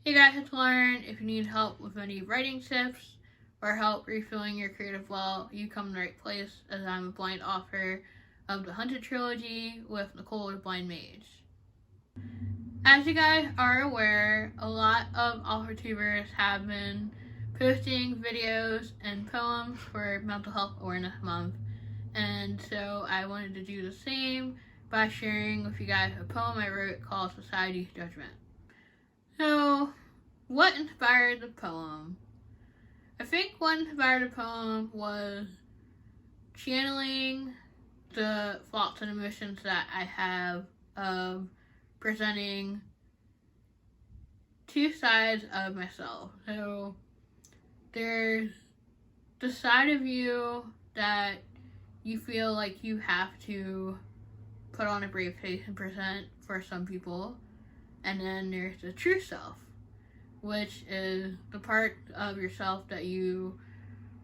Hey guys, it's Lauren. If you need help with any writing tips or help refilling your creative well, you come to the right place, as I'm a blind author of the Hunted Trilogy with Nicole the Blind Mage. As you guys are aware, a lot of author-tubers have been posting videos and poems for Mental Health Awareness Month, and so I wanted to do the same by sharing with you guys a poem I wrote called Society's Judgment. So, what inspired the poem? I think what inspired the poem was channeling the thoughts and emotions that I have of presenting two sides of myself. So, there's the side of you that you feel like you have to put on a brave face and present for some people, and then there's the true self, which is the part of yourself that you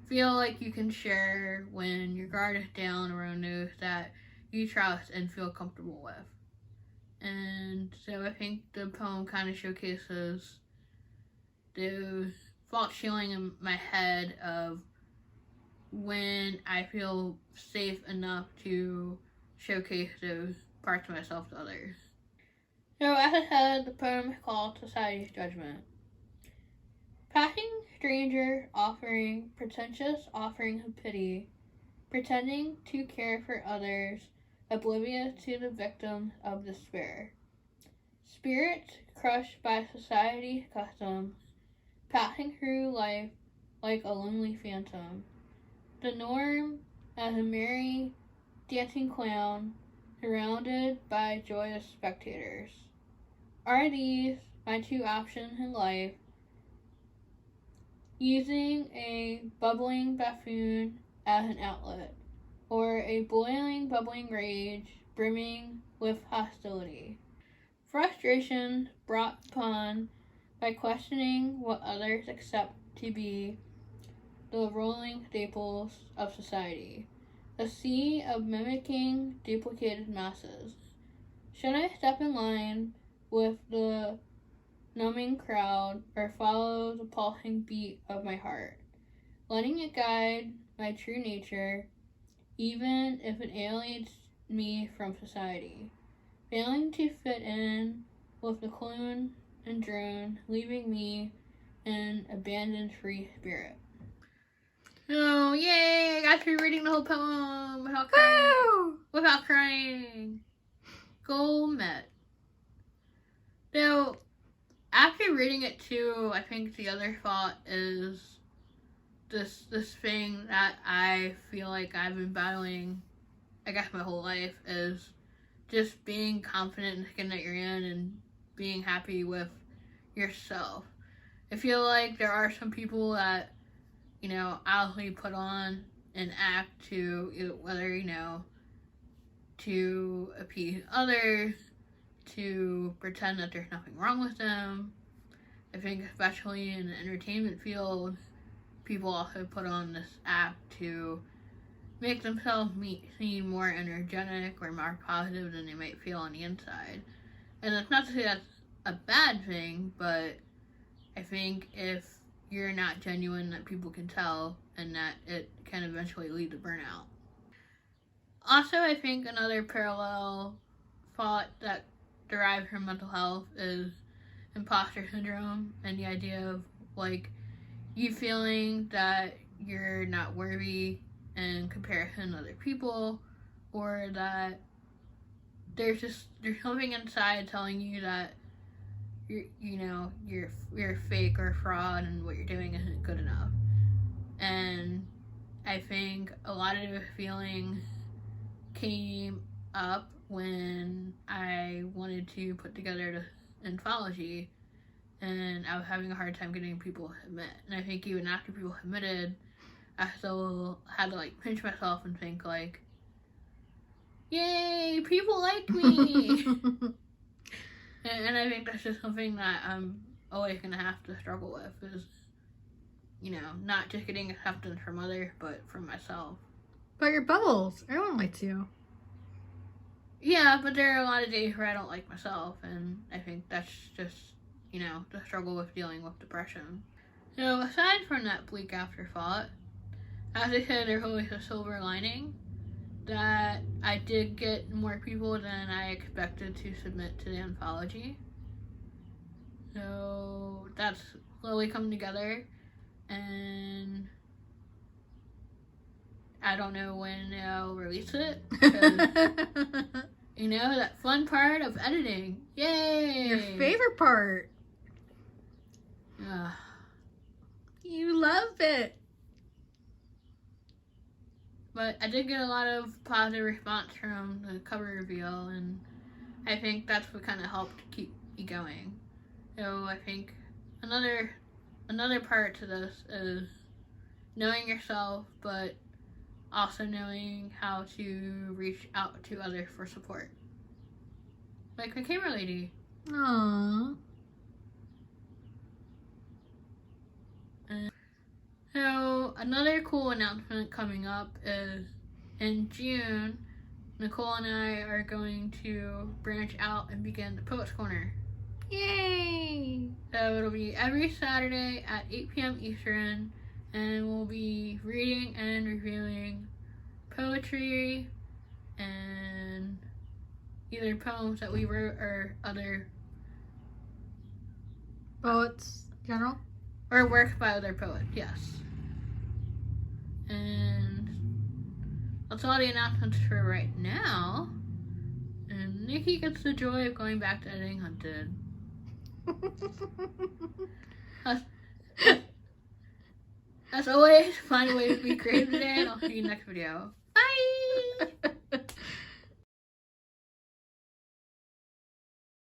feel like you can share when your guard is down around those that you trust and feel comfortable with. And so I think the poem kind of showcases those thoughts feeling in my head of when I feel safe enough to showcase those parts of myself to others. So as I said, the poem is called Society's Judgment. Passing stranger offering pretentious offerings of pity, pretending to care for others, oblivious to the victims of despair. Spirits crushed by society's customs, passing through life like a lonely phantom. The norm as a merry, dancing clown, surrounded by joyous spectators. Are these my two options in life? Using a bubbling buffoon as an outlet, or a boiling, bubbling rage brimming with hostility. Frustration brought upon by questioning what others accept to be the rolling staples of society. A sea of mimicking duplicated masses. Should I step in line with the numbing crowd or follow the pulsing beat of my heart, letting it guide my true nature, even if it alienates me from society, failing to fit in with the clone and drone, leaving me an abandoned free spirit. Oh, yay! I got through reading the whole poem without crying. Without crying. Goal met. So, after reading it too, I think the other thought is this thing that I feel like I've been battling, I guess my whole life, is just being confident in the skin that you're in and being happy with yourself. I feel like there are some people that, honestly put on an act to, whether, to appease others, to pretend that there's nothing wrong with them. I think especially in the entertainment field, people also put on this act to make themselves seem more energetic or more positive than they might feel on the inside. And it's not to say that's a bad thing, but I think if you're not genuine, that people can tell, and that it can eventually lead to burnout. Also, I think another parallel thought that derives from mental health is imposter syndrome, and the idea of like you feeling that you're not worthy in comparison to other people, or that there's something inside telling you that you're fake or fraud and what you're doing isn't good enough. And I think a lot of the feelings came up when I wanted to put together this anthology, and I was having a hard time getting people to admit. And I think even after people admitted, I still had to pinch myself and think yay, people like me. And I think that's just something that I'm always gonna have to struggle with, is not just getting acceptance from others, but from myself. But your bubbles, everyone likes you. Yeah, but there are a lot of days where I don't like myself, and I think that's just, the struggle with dealing with depression. So aside from that bleak afterthought, as I said, there's always a silver lining that I did get more people than I expected to submit to the anthology. So that's slowly come together, and I don't know when I'll release it. That fun part of editing. Yay! Your favorite part. You love it. But I did get a lot of positive response from the cover reveal, and I think that's what kind of helped keep me going. So I think another part to this is knowing yourself, but also knowing how to reach out to others for support. Like the camera lady. Aww. So another cool announcement coming up is in June, Nicole and I are going to branch out and begin the Poets Corner. Yay! So it'll be every Saturday at 8 p.m. Eastern, and we'll be reading and reviewing poetry and either poems that we wrote or other Poets, general? or work by other poets, yes. And that's all the announcements for right now. And Nikki gets the joy of going back to editing Hunted. As always, find a way to be creative today, and I'll see you next video. Bye!